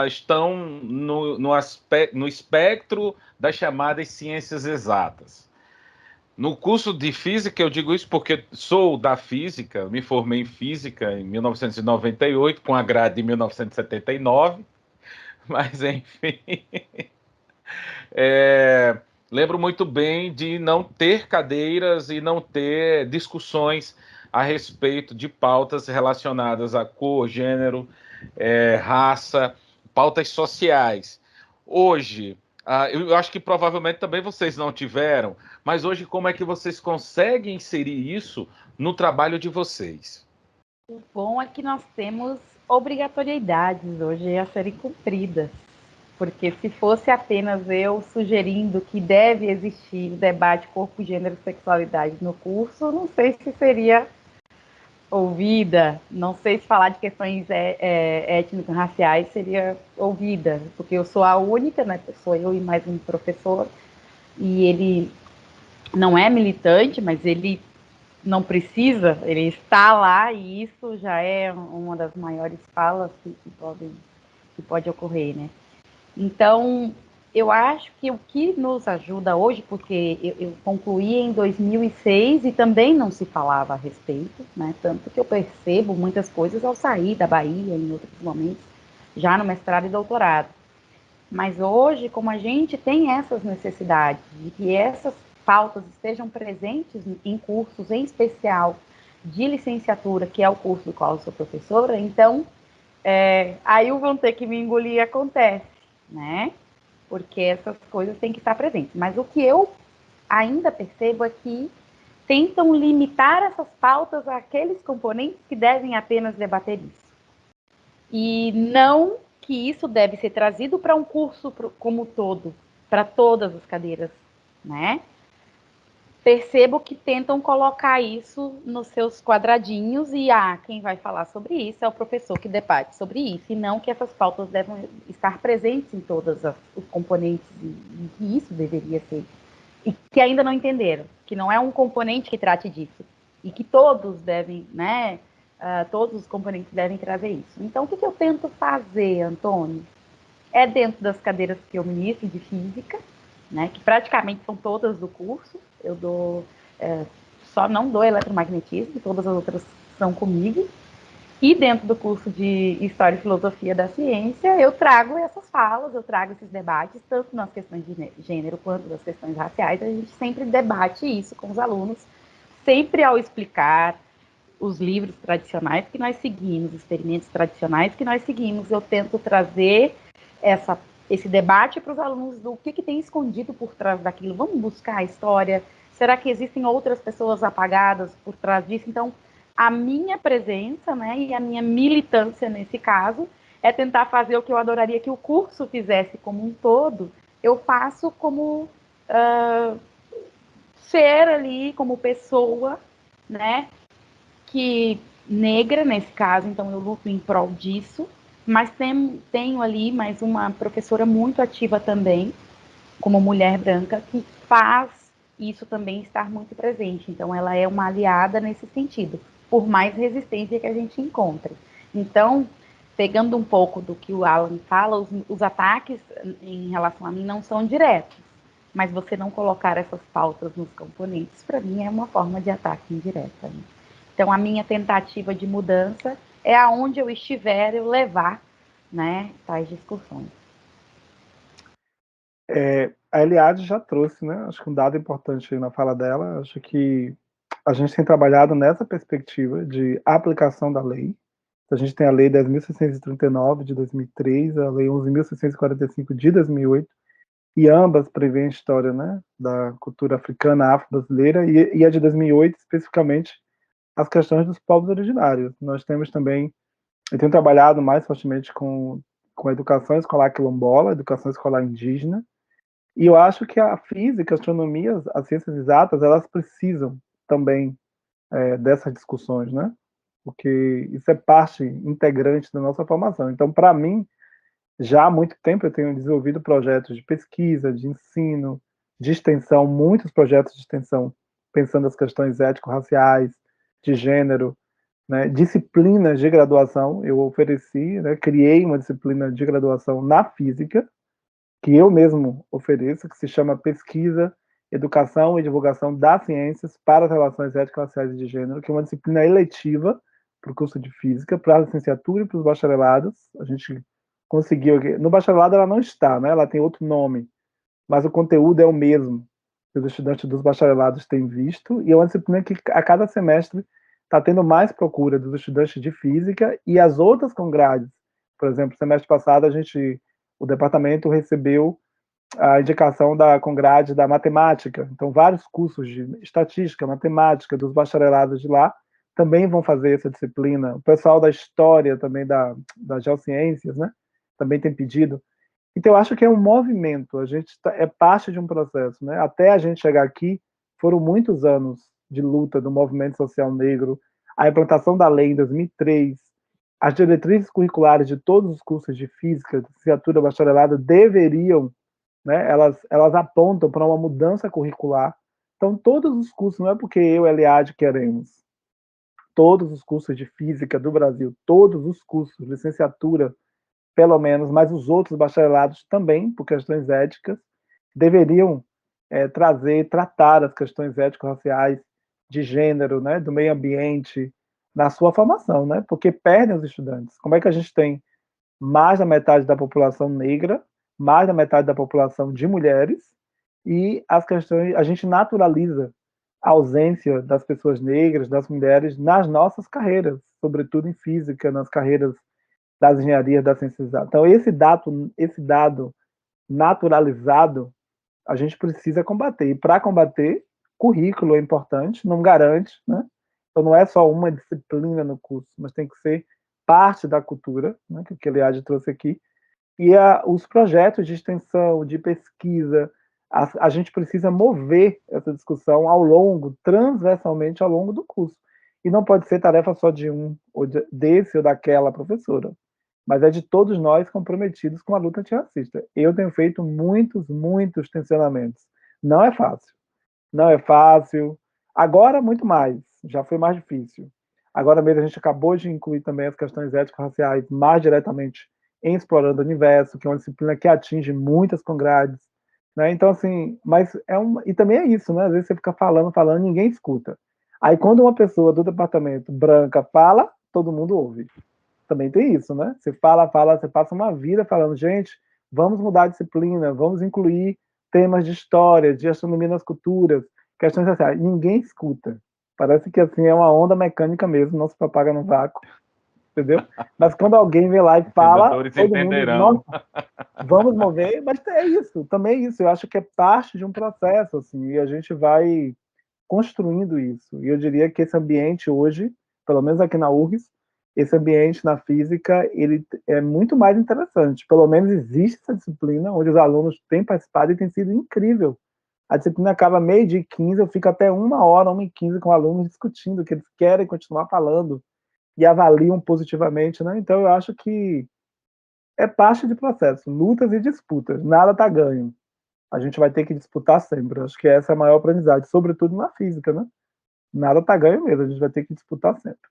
estão no espectro das chamadas ciências exatas. No curso de física, eu digo isso porque sou da física, me formei em física em 1998, com a grade de 1979, mas enfim. Lembro muito bem de não ter cadeiras e não ter discussões a respeito de pautas relacionadas a cor, gênero, raça, pautas sociais. Hoje, eu acho que provavelmente também vocês não tiveram, mas hoje como é que vocês conseguem inserir isso no trabalho de vocês? O bom é que nós temos obrigatoriedades hoje a serem cumpridas, porque se fosse apenas eu sugerindo que deve existir o debate corpo, gênero e sexualidade no curso, não sei se seria ouvida, não sei se falar de questões étnico-raciais seria ouvida, porque eu sou a única, né? Sou eu e mais um professor, e ele não é militante, mas ele não precisa, ele está lá e isso já é uma das maiores falas que pode ocorrer, né? Então, eu acho que o que nos ajuda hoje, porque eu concluí em 2006 e também não se falava a respeito, né? Tanto que eu percebo muitas coisas ao sair da Bahia, em outros momentos, já no mestrado e doutorado. Mas hoje, como a gente tem essas necessidades de que essas pautas estejam presentes em cursos, em especial de licenciatura, que é o curso do qual eu sou professora, então, aí o vão ter que me engolir acontece, né? Porque essas coisas têm que estar presentes. Mas o que eu ainda percebo é que tentam limitar essas pautas àqueles componentes que devem apenas debater isso. E não que isso deve ser trazido para um curso como todo, para todas as cadeiras, né? Percebo que tentam colocar isso nos seus quadradinhos e quem vai falar sobre isso é o professor que debate sobre isso, e não que essas pautas devem estar presentes em todos os componentes e que isso deveria ser. E que ainda não entenderam, que não é um componente que trate disso, e que todos devem, né, todos os componentes devem trazer isso. Então, o que eu tento fazer, Antônio? É dentro das cadeiras que eu ministro de física, né, que praticamente são todas do curso, eu dou, só não dou eletromagnetismo, todas as outras são comigo, e dentro do curso de História e Filosofia da Ciência, eu trago essas falas, eu trago esses debates, tanto nas questões de gênero quanto nas questões raciais, a gente sempre debate isso com os alunos, sempre ao explicar os livros tradicionais que nós seguimos, experimentos tradicionais que nós seguimos, eu tento trazer esse debate para os alunos do que tem escondido por trás daquilo. Vamos buscar a história? Será que existem outras pessoas apagadas por trás disso? Então, a minha presença, né, e a minha militância nesse caso é tentar fazer o que eu adoraria que o curso fizesse como um todo. Eu faço como ser ali, como pessoa, né, que negra nesse caso, então eu luto em prol disso, mas tenho ali mais uma professora muito ativa também, como mulher branca, que faz isso também estar muito presente. Então ela é uma aliada nesse sentido, por mais resistência que a gente encontre. Então, pegando um pouco do que o Alan fala, os ataques em relação a mim não são diretos, mas você não colocar essas pautas nos componentes, para mim, é uma forma de ataque indireta. Né? Então, a minha tentativa de mudança é aonde eu estiver, eu levar, né, tais discussões. A Eliade já trouxe, né, acho que um dado importante aí na fala dela, acho que a gente tem trabalhado nessa perspectiva de aplicação da lei. A gente tem a Lei 10.639 de 2003, a Lei 11.645 de 2008, e ambas prevêem a história, né, da cultura africana, afro-brasileira, e a de 2008, especificamente, as questões dos povos originários. Nós temos também, eu tenho trabalhado mais fortemente com a educação escolar quilombola, a educação escolar indígena, e eu acho que a física, a astronomia, as ciências exatas, elas precisam também dessas discussões, né? Porque isso é parte integrante da nossa formação. Então, para mim, já há muito tempo eu tenho desenvolvido projetos de pesquisa, de ensino, de extensão, muitos projetos de extensão, pensando as questões ético-raciais, de gênero, né? Disciplinas de graduação, eu ofereci, né? Criei uma disciplina de graduação na física, que eu mesmo ofereço, que se chama Pesquisa, Educação e Divulgação das Ciências para as Relações Étnico-Raciais e de Gênero, que é uma disciplina eletiva para o curso de Física, para a licenciatura e para os bacharelados. A gente conseguiu... No bacharelado ela não está, né? Ela tem outro nome, mas o conteúdo é o mesmo que os estudantes dos bacharelados têm visto, e é uma disciplina que a cada semestre está tendo mais procura dos estudantes de Física, e as outras congrades Por exemplo, semestre passado o departamento recebeu a indicação da Congrade da matemática. Então, vários cursos de estatística, matemática, dos bacharelados de lá, também vão fazer essa disciplina. O pessoal da história também, das geociências, né, também tem pedido. Então, eu acho que é um movimento, é parte de um processo, né? Até a gente chegar aqui, foram muitos anos de luta do movimento social negro, a implantação da lei em 2003, as diretrizes curriculares de todos os cursos de física, licenciatura, bacharelado, deveriam, né? Elas apontam para uma mudança curricular. Então, todos os cursos, não é porque eu, Eliade, queremos, todos os cursos de física do Brasil, todos os cursos, licenciatura, pelo menos, mas os outros bacharelados também, por questões éticas, deveriam tratar as questões ético-raciais, de gênero, né, do meio ambiente, na sua formação, né, porque perdem os estudantes. Como é que a gente tem mais da metade da população negra, mais da metade da população de mulheres, e as questões, a gente naturaliza a ausência das pessoas negras, das mulheres, nas nossas carreiras, sobretudo em física, nas carreiras das engenharias, das ciências exatas. Então, esse dado naturalizado, a gente precisa combater. E para combater, currículo é importante, não garante, né? Então, não é só uma disciplina no curso, mas tem que ser parte da cultura, né, que o Eliade trouxe aqui. E os projetos de extensão, de pesquisa, a gente precisa mover essa discussão transversalmente ao longo do curso. E não pode ser tarefa só de um, ou desse ou daquela professora, mas é de todos nós comprometidos com a luta antirracista. Eu tenho feito muitos tensionamentos. Não é fácil. Não é fácil. Agora, muito mais. Já foi mais difícil. Agora mesmo, a gente acabou de incluir também as questões ético-raciais mais diretamente em Explorando o Universo, que é uma disciplina que atinge muitas congrades. Né? Então, assim, mas e também é isso, né? Às vezes você fica falando, ninguém escuta. Aí, quando uma pessoa do departamento branca fala, todo mundo ouve. Também tem isso, né? Você fala, você passa uma vida falando, gente, vamos mudar a disciplina, vamos incluir temas de história, de astronomia nas culturas, questões sociais. Ninguém escuta. Parece que assim é uma onda mecânica mesmo, não se propaga no vácuo, entendeu? Mas quando alguém vem lá e fala, todo mundo, nossa, vamos mover, mas é isso, também é isso. Eu acho que é parte de um processo, assim, e a gente vai construindo isso. E eu diria que esse ambiente hoje, pelo menos aqui na URGS, esse ambiente na física, ele é muito mais interessante. Pelo menos existe essa disciplina, onde os alunos têm participado e tem sido incrível. A disciplina acaba 12h15, eu fico até 1h, 1h15 com alunos discutindo, que eles querem continuar falando e avaliam positivamente, né? Então eu acho que é parte de processo, lutas e disputas, nada está ganho. A gente vai ter que disputar sempre. Acho que essa é a maior aprendizagem, sobretudo na física, né? Nada está ganho mesmo, a gente vai ter que disputar sempre.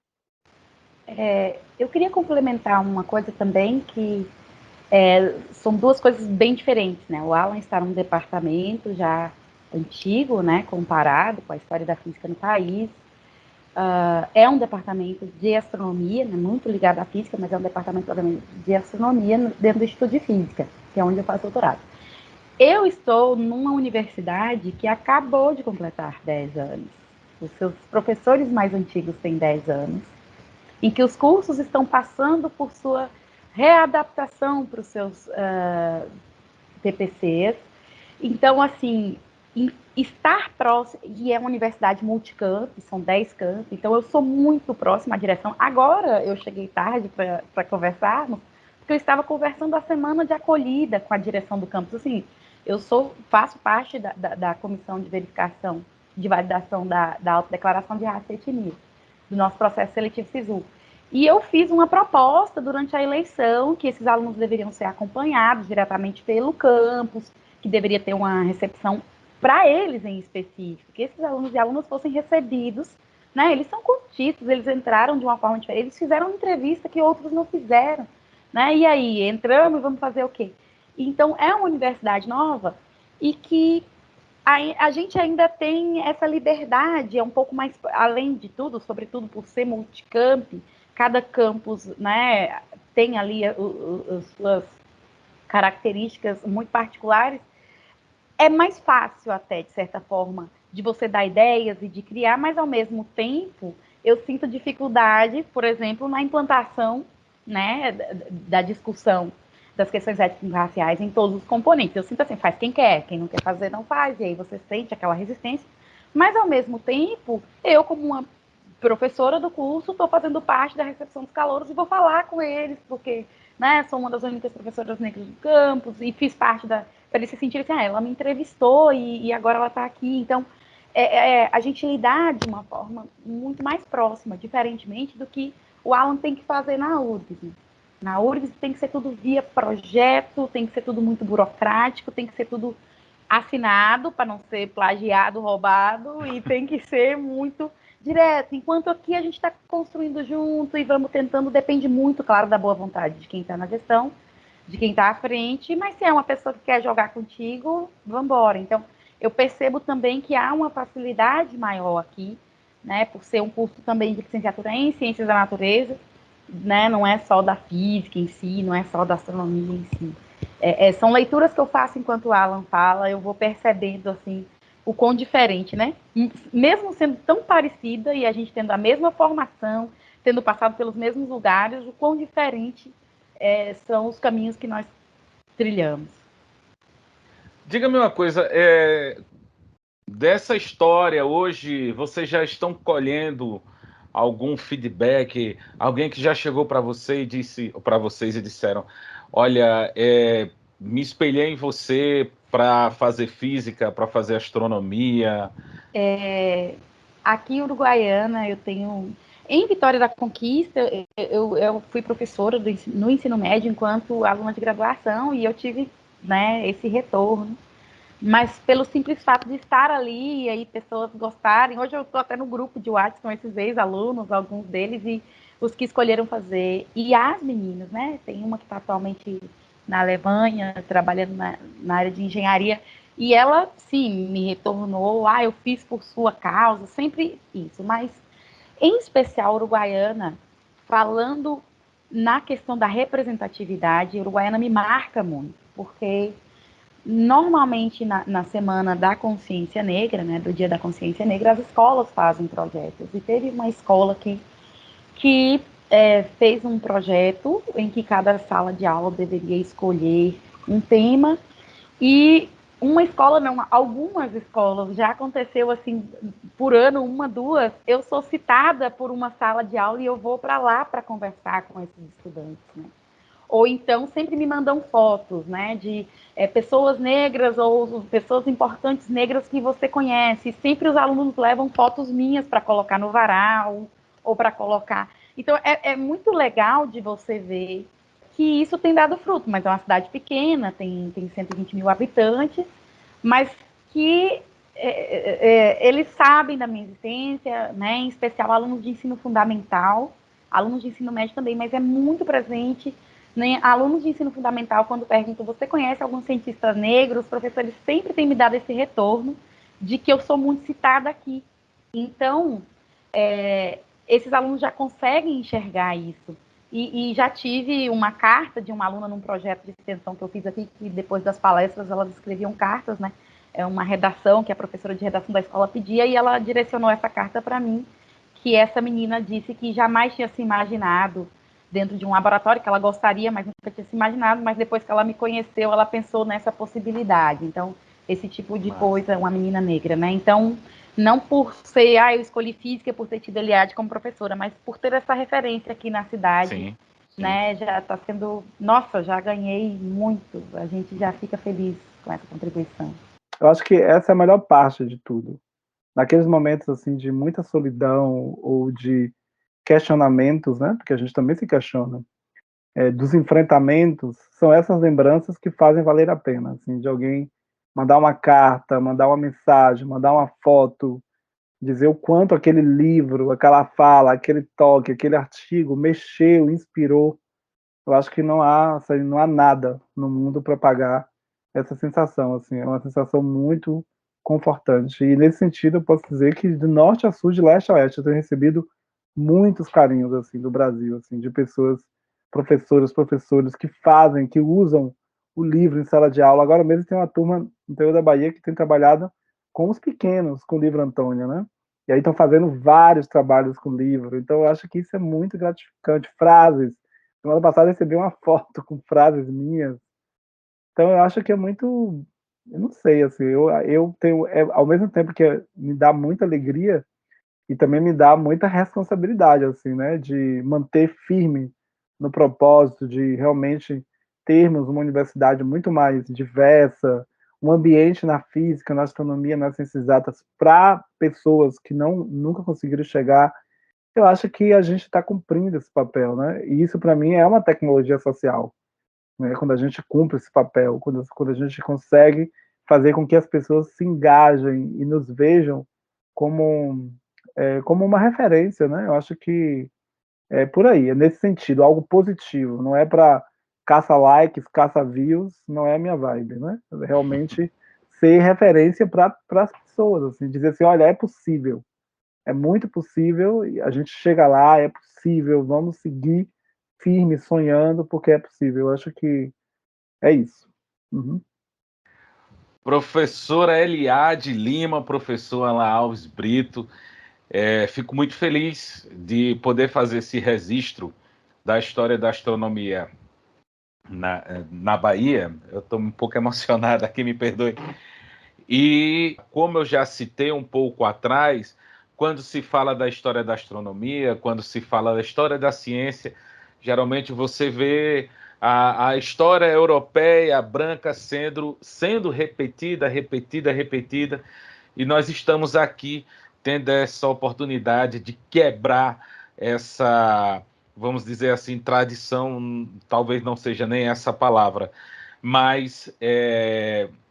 Eu queria complementar uma coisa também, que são duas coisas bem diferentes, né? O Alan está num departamento já antigo, né, comparado com a história da física no país. É um departamento de astronomia, né, muito ligado à física, mas é um departamento de astronomia dentro do Instituto de Física, que é onde eu faço doutorado. Eu estou numa universidade que acabou de completar 10 anos. Os seus professores mais antigos têm 10 anos, em que os cursos estão passando por sua readaptação para os seus TPCs. Então, assim, estar próximo, e é uma universidade multicampus, são 10 campos, então eu sou muito próxima à direção. Agora eu cheguei tarde para conversarmos, porque eu estava conversando a semana de acolhida com a direção do campus. Assim, eu faço parte da comissão de verificação, de validação da autodeclaração de raça e etnia, do nosso processo seletivo SISU. E eu fiz uma proposta durante a eleição que esses alunos deveriam ser acompanhados diretamente pelo campus, que deveria ter uma recepção para eles em específico, que esses alunos e alunas fossem recebidos, né? Eles são curtidos, eles entraram de uma forma diferente, eles fizeram uma entrevista que outros não fizeram, né? E aí, entramos e vamos fazer o quê? Então, é uma universidade nova e que a gente ainda tem essa liberdade, é um pouco mais, além de tudo, sobretudo por ser multicamp, cada campus, né, tem ali as suas características muito particulares, é mais fácil até, de certa forma, de você dar ideias e de criar, mas ao mesmo tempo eu sinto dificuldade, por exemplo, na implantação né, da discussão das questões étnico-raciais em todos os componentes. Eu sinto assim, faz quem quer, quem não quer fazer não faz, e aí você sente aquela resistência, mas ao mesmo tempo, eu como uma professora do curso, estou fazendo parte da recepção dos calouros e vou falar com eles, porque, né, sou uma das únicas professoras negras do campus e fiz parte da, para eles se sentirem assim, ela me entrevistou e agora ela está aqui, então a gente lidar de uma forma muito mais próxima, diferentemente do que o Alan tem que fazer na URGS. Né? Na URGS tem que ser tudo via projeto, tem que ser tudo muito burocrático, tem que ser tudo assinado para não ser plagiado, roubado, e tem que ser muito direto. Enquanto aqui a gente está construindo junto e vamos tentando, depende muito, claro, da boa vontade de quem está na gestão, de quem está à frente, mas se é uma pessoa que quer jogar contigo, vamos embora. Então, eu percebo também que há uma facilidade maior aqui, né, por ser um curso também de licenciatura em ciências da natureza, né, não é só da física em si, não é só da astronomia em si. São leituras que eu faço enquanto o Alan fala, eu vou percebendo assim o quão diferente, né? Mesmo sendo tão parecida e a gente tendo a mesma formação, tendo passado pelos mesmos lugares, o quão diferente são os caminhos que nós trilhamos. Diga-me uma coisa, dessa história hoje, vocês já estão colhendo algum feedback? Alguém que já chegou para você e disse para vocês e disseram: olha, me espelhei em você para fazer física, para fazer astronomia. Aqui em Uruguaiana, eu tenho. Em Vitória da Conquista, eu fui professora no ensino médio enquanto aluna de graduação e eu tive, né, esse retorno. Mas pelo simples fato de estar ali e aí pessoas gostarem. Hoje eu estou até no grupo de WhatsApp com esses ex-alunos, alguns deles, e os que escolheram fazer. E as meninas, né? Tem uma que está atualmente na Alemanha, trabalhando na área de engenharia, e ela, sim, me retornou, eu fiz por sua causa, sempre isso. Mas, em especial, Uruguaiana, falando na questão da representatividade, Uruguaiana me marca muito, porque normalmente na semana da consciência negra, né, do dia da consciência negra, as escolas fazem projetos. E teve uma escola que fez um projeto em que cada sala de aula deveria escolher um tema e uma escola, não, algumas escolas, já aconteceu assim, por ano, uma, duas, eu sou citada por uma sala de aula e eu vou para lá para conversar com esses estudantes, né? Ou então sempre me mandam fotos, né, de pessoas negras ou pessoas importantes negras que você conhece. Sempre os alunos levam fotos minhas para colocar no varal ou para colocar. Então é muito legal de você ver que isso tem dado fruto, mas é uma cidade pequena, tem 120 mil habitantes, mas que eles sabem da minha existência, né, em especial alunos de ensino fundamental, alunos de ensino médio também, mas é muito presente, né, alunos de ensino fundamental, quando perguntam, você conhece algum cientista negro? Os professores sempre têm me dado esse retorno de que eu sou muito citada aqui. Então, esses alunos já conseguem enxergar isso. E já tive uma carta de uma aluna num projeto de extensão que eu fiz aqui, que depois das palestras elas escreviam cartas, né? É uma redação que a professora de redação da escola pedia e ela direcionou essa carta para mim, que essa menina disse que jamais tinha se imaginado dentro de um laboratório, que ela gostaria, mas nunca tinha se imaginado, mas depois que ela me conheceu, ela pensou nessa possibilidade. Então, esse tipo de coisa, uma menina negra, né? Então, não por ser, eu escolhi física por ter tido a Eliade como professora, mas por ter essa referência aqui na cidade, Sim, sim. né? Já está sendo, nossa, já ganhei muito. A gente já fica feliz com essa contribuição. Eu acho que essa é a melhor parte de tudo. Naqueles momentos assim de muita solidão ou de questionamentos, né? Porque a gente também se questiona, dos enfrentamentos, são essas lembranças que fazem valer a pena, assim, de alguém mandar uma carta, mandar uma mensagem, mandar uma foto, dizer o quanto aquele livro, aquela fala, aquele toque, aquele artigo mexeu, inspirou. Eu acho que não há, assim, não há nada no mundo para pagar essa sensação, assim, é uma sensação muito confortante. E nesse sentido, eu posso dizer que de norte a sul, de leste a oeste, eu tenho recebido muitos carinhos assim do Brasil, assim, de pessoas, professoras, professores que fazem, que usam o livro em sala de aula. Agora mesmo tem uma turma no interior da Bahia que tem trabalhado com os pequenos, com o livro Antônio, né? E aí estão fazendo vários trabalhos com o livro. Então eu acho que isso é muito gratificante. Frases Semana passada eu recebi uma foto com frases minhas. Então eu acho que é muito, eu não sei, assim, eu tenho, ao mesmo tempo que me dá muita alegria, e também me dá muita responsabilidade, assim, né, de manter firme no propósito de realmente termos uma universidade muito mais diversa, um ambiente na física, na astronomia, nas ciências exatas para pessoas que nunca conseguiram chegar. Eu acho que a gente está cumprindo esse papel, né? E isso para mim é uma tecnologia social, né? Quando a gente cumpre esse papel, quando a gente consegue fazer com que as pessoas se engajem e nos vejam como como uma referência, né? Eu acho que é por aí, é nesse sentido, algo positivo, não é para caça likes, caça views, não é a minha vibe, né? Realmente ser referência para as pessoas, assim, dizer assim, olha, é possível, é muito possível, e a gente chega lá, é possível, vamos seguir firme, sonhando, porque é possível. Eu acho que é isso. Uhum. Professora Eliade Lima, professora Ana Alves Brito, fico muito feliz de poder fazer esse registro da história da astronomia na Bahia. Eu estou um pouco emocionado aqui, me perdoe. E como eu já citei um pouco atrás, quando se fala da história da astronomia, quando se fala da história da ciência, geralmente você vê a história europeia branca sendo repetida, repetida, repetida, e nós estamos aqui tendo essa oportunidade de quebrar essa, vamos dizer assim, tradição, talvez não seja nem essa palavra, mas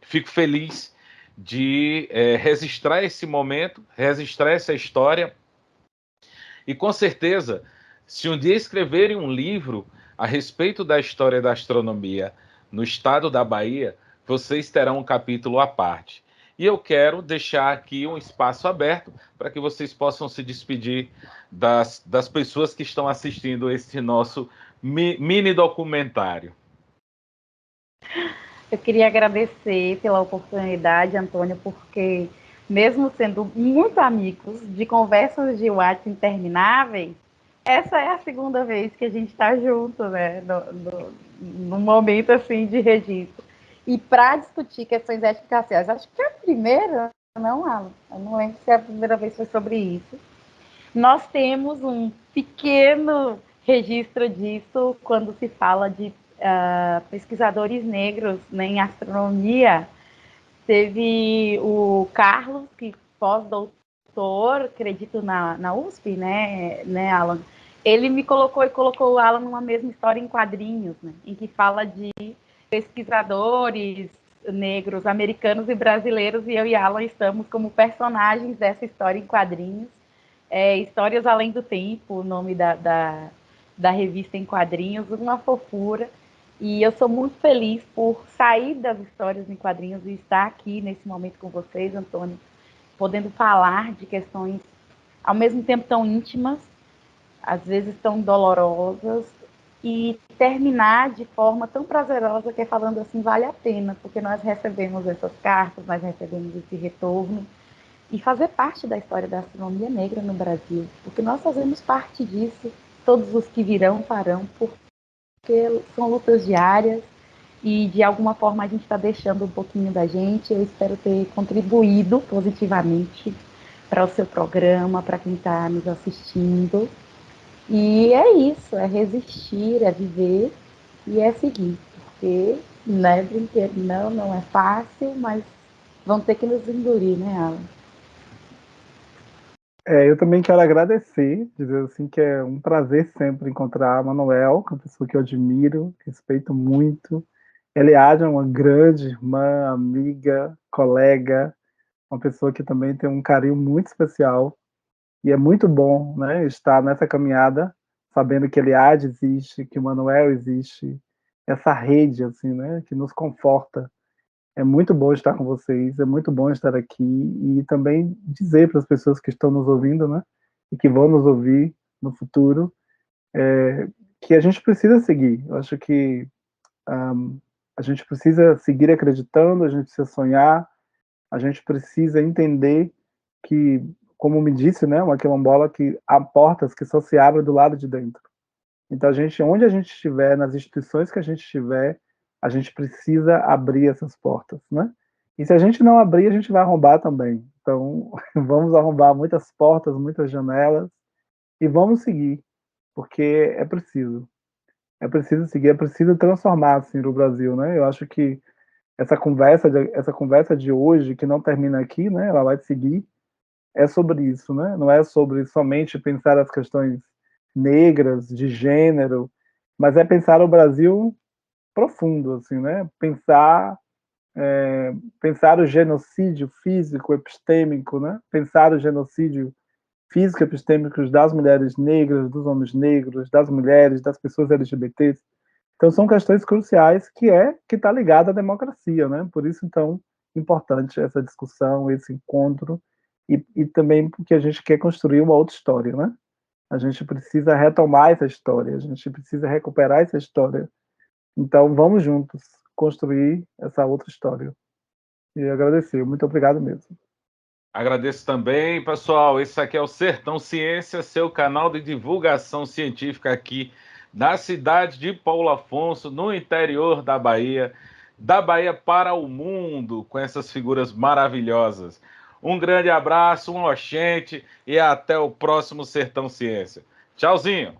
fico feliz de registrar esse momento, registrar essa história, e com certeza, se um dia escreverem um livro a respeito da história da astronomia no estado da Bahia, vocês terão um capítulo à parte. E eu quero deixar aqui um espaço aberto para que vocês possam se despedir das pessoas que estão assistindo este nosso mini documentário. Eu queria agradecer pela oportunidade, Antônio, porque mesmo sendo muito amigos de conversas de WhatsApp intermináveis, essa é a segunda vez que a gente está junto, né? No momento assim de registro. E para discutir questões étnico-raciais, acho que é a primeira, não, Alan? Eu não lembro se a primeira vez foi sobre isso. Nós temos um pequeno registro disso quando se fala de pesquisadores negros, né, em astronomia. Teve o Carlos, que pós-doutor, acredito na USP, né, Alan? Ele me colocou e colocou o Alan numa mesma história em quadrinhos, né, em que fala de pesquisadores negros, americanos e brasileiros, e eu e Alan estamos como personagens dessa história em quadrinhos. Histórias Além do Tempo, o nome da revista em quadrinhos, uma fofura. E eu sou muito feliz por sair das histórias em quadrinhos e estar aqui nesse momento com vocês, Antônio, podendo falar de questões ao mesmo tempo tão íntimas, às vezes tão dolorosas, e terminar de forma tão prazerosa que é falando assim, vale a pena, porque nós recebemos essas cartas, nós recebemos esse retorno, e fazer parte da história da astronomia negra no Brasil, porque nós fazemos parte disso, todos os que virão farão, porque são lutas diárias e de alguma forma a gente está deixando um pouquinho da gente. Eu espero ter contribuído positivamente para o seu programa, para quem está nos assistindo. E é isso, é resistir, é viver e é seguir, porque não é brinquedo, não é fácil, mas vão ter que nos engolir, né, Alan? Eu também quero agradecer, dizer assim que é um prazer sempre encontrar a Manuel, que é uma pessoa que eu admiro, respeito muito. Eliade é uma grande irmã, amiga, colega, uma pessoa que também tem um carinho muito especial. E é muito bom, né, estar nessa caminhada, sabendo que Eliade existe, que o Manuel existe, essa rede assim, né, que nos conforta. É muito bom estar com vocês, é muito bom estar aqui e também dizer para as pessoas que estão nos ouvindo, né, e que vão nos ouvir no futuro, que a gente precisa seguir. Eu acho que a gente precisa seguir acreditando, a gente precisa sonhar, a gente precisa entender que, como me disse, né, uma quilombola, que há portas que só se abrem do lado de dentro. Então, onde a gente estiver, nas instituições que a gente estiver, a gente precisa abrir essas portas, né? E se a gente não abrir, a gente vai arrombar também. Então, vamos arrombar muitas portas, muitas janelas, e vamos seguir, porque é preciso. É preciso seguir, é preciso transformar assim, o Brasil, né? Eu acho que essa conversa de hoje, que não termina aqui, né? Ela vai seguir, é sobre isso, né? Não é sobre somente pensar as questões negras, de gênero, mas é pensar o Brasil profundo, assim, né? Pensar o genocídio físico, epistêmico, né? Pensar o genocídio físico, epistêmico das mulheres negras, dos homens negros, das mulheres, das pessoas LGBTs. Então são questões cruciais que está ligada à democracia, né? Por isso então importante essa discussão, esse encontro e também porque a gente quer construir uma outra história, né? A gente precisa retomar essa história, a gente precisa recuperar essa história. Então vamos juntos construir essa outra história. E agradecer, muito obrigado mesmo. Agradeço também, pessoal. Esse aqui é o Sertão Ciência, seu canal de divulgação científica aqui na cidade de Paulo Afonso, no interior da Bahia para o mundo, com essas figuras maravilhosas. Um grande abraço, um oxente e até o próximo Sertão Ciência. Tchauzinho!